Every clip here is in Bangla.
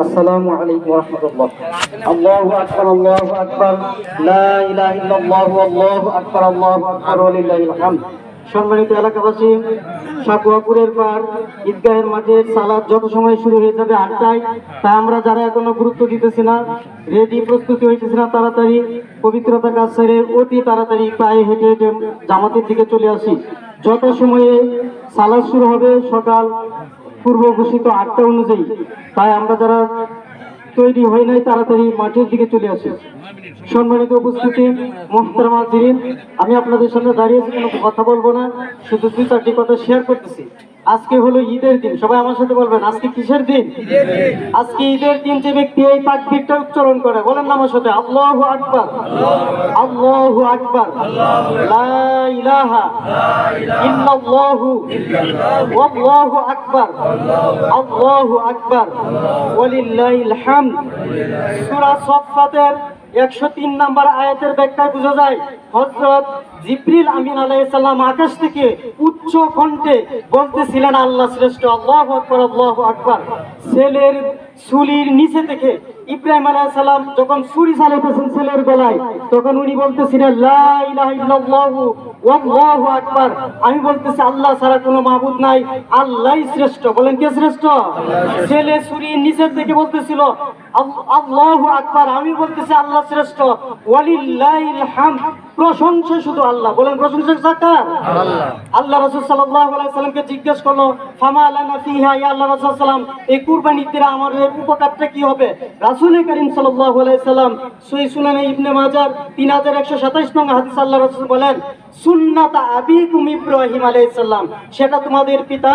আসসালামু আলাইকুম ওয়া রাহমাতুল্লাহ। আল্লাহু আকবার, আল্লাহু আকবার, লা ইলাহা ইল্লাল্লাহু আল্লাহু আকবার, আল্লাহু আকবার ওয়া লিল্লাহিল হামদ। সম্মানিত এলাকাবাসী, সাকুয়াপুরের পার ঈদগাহের মাঠের সালাত যত সময় শুরু হয়ে যাবে 8টায়, তাই আমরা যারা এখনো গুরুত্ব দিতেছি না, রেডি প্রস্তুতি হইতেছি না, তাড়াতাড়ি পবিত্রতা কাজ সেরে অতি তাড়াতাড়ি পায়ে হেঁটে হেঁটে জামাতের দিকে চলে আসি। যত সময়ে সালাত শুরু হবে সকাল পূর্ব ঘোষিত 8টা অনুযায়ী, তাই আমরা যারা তৈরি হই নাই তাড়াতাড়ি মাঠের দিকে চলে আসি। সম্মানিত উপস্থিতি, মুহতারাম হাজিরিন, আমি আপনাদের সামনে দাঁড়িয়েছি, কোনো কথা বলবো না, শুধু 2-4টি কথা শেয়ার করতেছি। আজকে হলো ঈদের দিন, সবাই আমার সাথে বলবেন আজকে কিসের দিন? আজকে ঈদের দিন। যে ব্যক্তি এই তাকবীরটা উচ্চারণ করে, বলেন না আমার সাথে, আল্লাহু আকবার, আল্লাহু আকবার, লা ইলাহা ইল্লাল্লাহু ওয়াল্লাহু আকবার, আল্লাহু আকবার ওয়া লিল্লাহিল হামদ। সূরা সাফফাতের 103 নম্বর আয়াতের ব্যাখ্যায় বোঝা যায়, হযরত জিবরিল আমিন আলাইহিস সালাম আকাশ থেকে উচ্চ কণ্ঠে বলতেছিলেন, আল্লাহ শ্রেষ্ঠ, আল্লাহু আকবার, আল্লাহু আকবার। ছেলের চুলির নিচে থেকে ইব্রাহিম আলাইহিস সালাম যখন ছুরি চালাতেছেন ছেলের গলায়, তখন উনি বলতেছিলেন, লা ইলাহা ইল্লাল্লাহু ওয়াল্লাহু আকবার। আমি বলতেছি আল্লাহ ছাড়া কোনো মাবুদ নাই, আল্লাহই শ্রেষ্ঠ। বলেন কে শ্রেষ্ঠ? ছেলে ছুরির নিচে থেকে বলতেছিল আল্লাহু আকবার, আমি বলতেছি আল্লাহ শ্রেষ্ঠ। ওয়ালিল্লাহিল হামদ, প্রশংসা শুধু আল্লাহ। বলেন প্রশংসা কার? আল্লাহ। আল্লাহ রাসূল সাল্লাল্লাহু আলাইহি সাল্লামকে জিজ্ঞেস করলো, ফামা লানা ফিহা, ইয়া আল্লাহ রাসূল সাল্লাম, এই কুরবানিতে আমাদের উপকারটা কি হবে? রাসূল করিম সাল্লাল্লাহু আলাইহি সাল্লাম সহিহ সুনান ইবনে মাজাহ 3127 নং হাদিস, আল্লাহ রাসূল বলেন, সুন্নাত আবিকুম ইব্রাহিম আলাইহিস সালাম, সেটা তোমাদের পিতা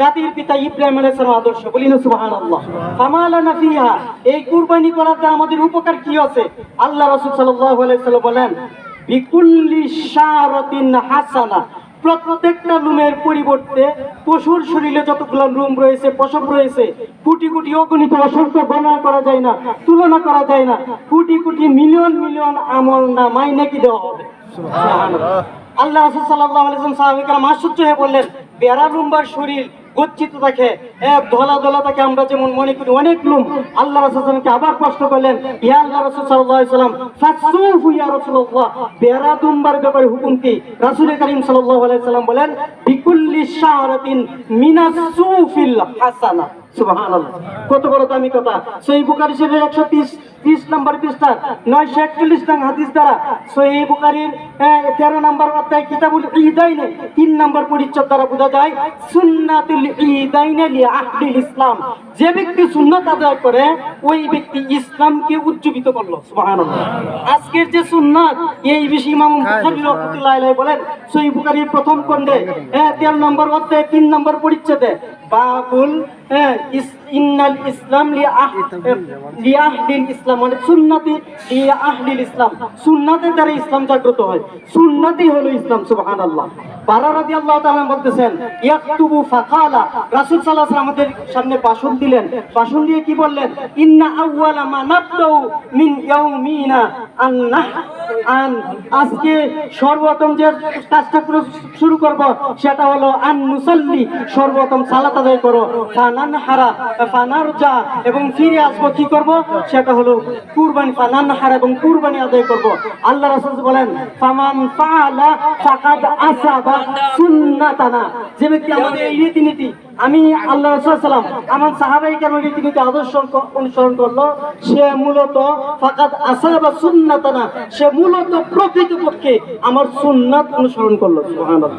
জাতির পিতা ইব্রাহিম আলাইহিস সালাম আদর্শ। বলিনা সুবহানাল্লাহ। ফামা লানা ফিহা, এই কুরবানি করাতে আমাদের উপকার কি আছে? আল্লাহ রাসূল সাল্লাল্লাহু আলাইহি সাল্লাম বলেন, বিকুল্লি শারাতিন হাসানা, প্রত্যেকটা লুমের পরিবর্তে পশুর শরীরে যতগুলো লুম রয়েছে, পশম রয়েছে, কোটি কোটি অগণিত অসংখ্য গণনা করা যায় না, তুলনা করা যায় না, কোটি কোটি মিলিয়ন মিলিয়ন আমল নামায় নাকি দেওয়া হবে। সুবহানাল্লাহ। আল্লাহ রাসূল সাল্লাল্লাহু আলাইহি ওয়াসাল্লাম সাহাবায়ে কেরাম আশ্চর্য হয়ে বললেন, বেড়া লুম্বার শরীর গচ্ছিত থাকে, ধলা ধলা থাকে, আমরা যেমন মনে করি অনেক লুম। আল্লাহ রাসূল সাল্লাল্লাহু আবার প্রশ্ন করলেন, ইয়া আল্লাহ রাসূল সাল্লাল্লাহু আলাইহি ওয়াসাল্লাম, ফাসুফু ইয়া রাসূলুল্লাহ, বেড়া দুম্বার ব্যাপারে হুকুম কি? রাসূল করিম সাল্লাল্লাহু আলাইহি ওয়াসাল্লাম বলেন, বিকুল্লি শারাতিন মিনাস সুফিল হাসানা। সুবহানাল্লাহ, কত বড় দামি কথা। সহিহ বুখারী শরীফের 130 নম্বর পৃষ্ঠা 941 নং হাদিস দ্বারা সহিহ বুখারীর 13 নম্বর অধ্যায় কিতাবুল ঈদাইনে 3 নম্বর পরিচ্ছেদ দ্বারা বোঝা যায়, সুন্নাতুল ঈদাইনে লি আহলিল ইসলাম, যে ব্যক্তি সুন্নাত আদায় করে ওই ব্যক্তি ইসলামকে উজ্জীবিত করলো। সুবহানাল্লাহ। আজকের যে সুন্নাত, এই বিষয়ে ইমাম বুখারী রাহমাতুল্লাহি আলাইহি বলেন, সহিহ বুখারীর প্রথম খণ্ডে 13 নম্বর অধ্যায় 3 নম্বর পরিচ্ছেদে, বাবুল ইন্নাল ইসলাম লি আহলিল ইসলাম, মানে সুন্নতি লি আহলিল ইসলাম, সুন্নাতের দ্বারা ইসলাম জাগ্রত হয়, সুন্নতি হলো ইসলাম। সুবহানাল্লাহ। বারা রাদিয়াল্লাহু তাআলা বলতেছেন, ইয়াকতুবু ফাকালা, রাসূল সাল্লাল্লাহু আলাইহি ওয়াসাল্লাম আমাদের সামনে ভাষণ দিলেন। ভাষণ দিয়ে কি বললেন? ইন্না আউওয়ালা মা নাবদাউ মিন ইয়াউমিনা আজকে সর্বপ্রথম যে কাজটা শুরু করব সেটা হলো আন নুসাল্লি, সর্বপ্রথম সালাত আদায় করো, ফানানহারা, ফানারজা, এবং ফিরে আসবো কি করব? সেটা হলো কুরবানি, ফানানহারা, এবং কুরবানি আদায় করব। আল্লাহ রাসূল বলেন, ফামান ফাআলা ফাকাদ আসাবা সুন্নাতানা, যে ব্যক্তি আমাদের এই রীতিনীতি, আমি আল্লাহ রাসূল সাল্লাল্লাহু আলাইহি ওয়াসাল্লাম আমার সাহাবায়ে কেরামের রীতিনীতি আদর্শ অনুসরণ করলো, সে মূলত ফাকাদ আসাবা সুন্নাতানা, সে মূলত প্রকৃতপক্ষে আমার সুন্নাত অনুসরণ করলো। সুবহানাল্লাহ।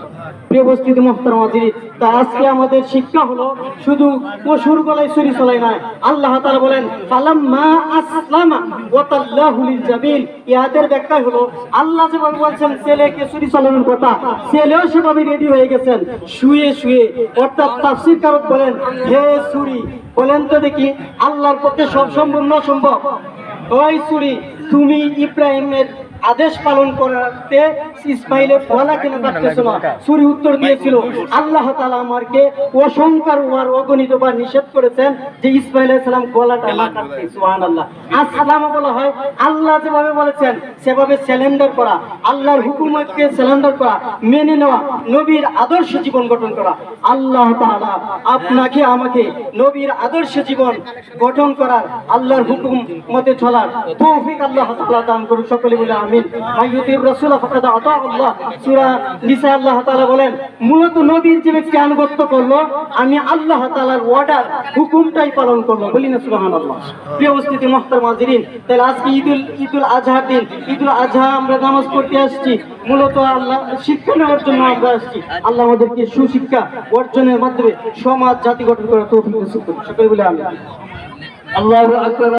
প্রিয় উপস্থিতি, মুহতারাম হাজিরিন, তা আজকে আমাদের শিক্ষা হলো শুধু পশুর গলায় ছুরি চলাই না। আল্লাহ তাআলা বলেন, ফালাম্মা আসলামা ওয়া তাল্লাহু লিল জাবিল, ইয়াদের ব্যাখ্যা হলো আল্লাহ যেভাবে বলছেন ছেলেকে ছুরি চালানোর কথা, ছেলেও সেভাবে রেডি হয়ে গেছেন শুয়ে শুয়ে। অর্থাৎ তাফসীরকারক বলেন, হে ছুরি, বলেন তো দেখি আল্লাহর পক্ষে সব সম্ভব না সম্ভব? ওই ছুরি, তুমি ইব্রাহিমের আদেশ পালন করতে ইসমাইলের গলা কেন কাটতেছো না? সূরা উত্তর দিয়েছিল, আল্লাহ তাআলা আমাকে অসংখ্য বার অগণিত বার নিষেধ করেছেন যে ইসমাইল আলাইহিস সালাম গলাটা না কাটতে। সুবহানাল্লাহ। আর সালামা বলা হয় আল্লাহ যেভাবে বলেছেন সেভাবে স্যালেন্ডার করা, আল্লাহর হুকুমকে স্যালেন্ডার করা, মেনে নেওয়া, নবীর আদর্শ জীবন গঠন করা। আল্লাহ তাআলা আপনাকে আমাকে নবীর আদর্শ জীবন গঠন করার, আল্লাহর হুকুম মতে চলার তৌফিক আল্লাহ তাআলা দান করুন। সকলে বলে আমিন। মাইয়ুতির রাসূল ফাকাদ আতা আল্লাহ। সূরা নিসা আল্লাহ তাআলা বলেন, মূলত নবীর যে ব্যক্তি আনুগত্য করলো, আমি আল্লাহ তাআলার অর্ডার হুকুমটাই পালন করলো। বলি না সুবহানাল্লাহ। প্রিয় উপস্থিতি মুহতারাম হাজিরিন, তাহলে আজকে ঈদুল আজহার দিন। ঈদুল আজহা আমরা নামাজ পড়তে আসছি, মূলত আল্লাহ শিক্ষা নেওয়ার জন্য আমরা আসছি। আল্লাহ আমাদেরকে সুশিক্ষা অর্জনের মাধ্যমে সমাজ জাতি গঠন করার তৌফিক দান করুন। সকলে বলে আমিন। আল্লাহু আকবার।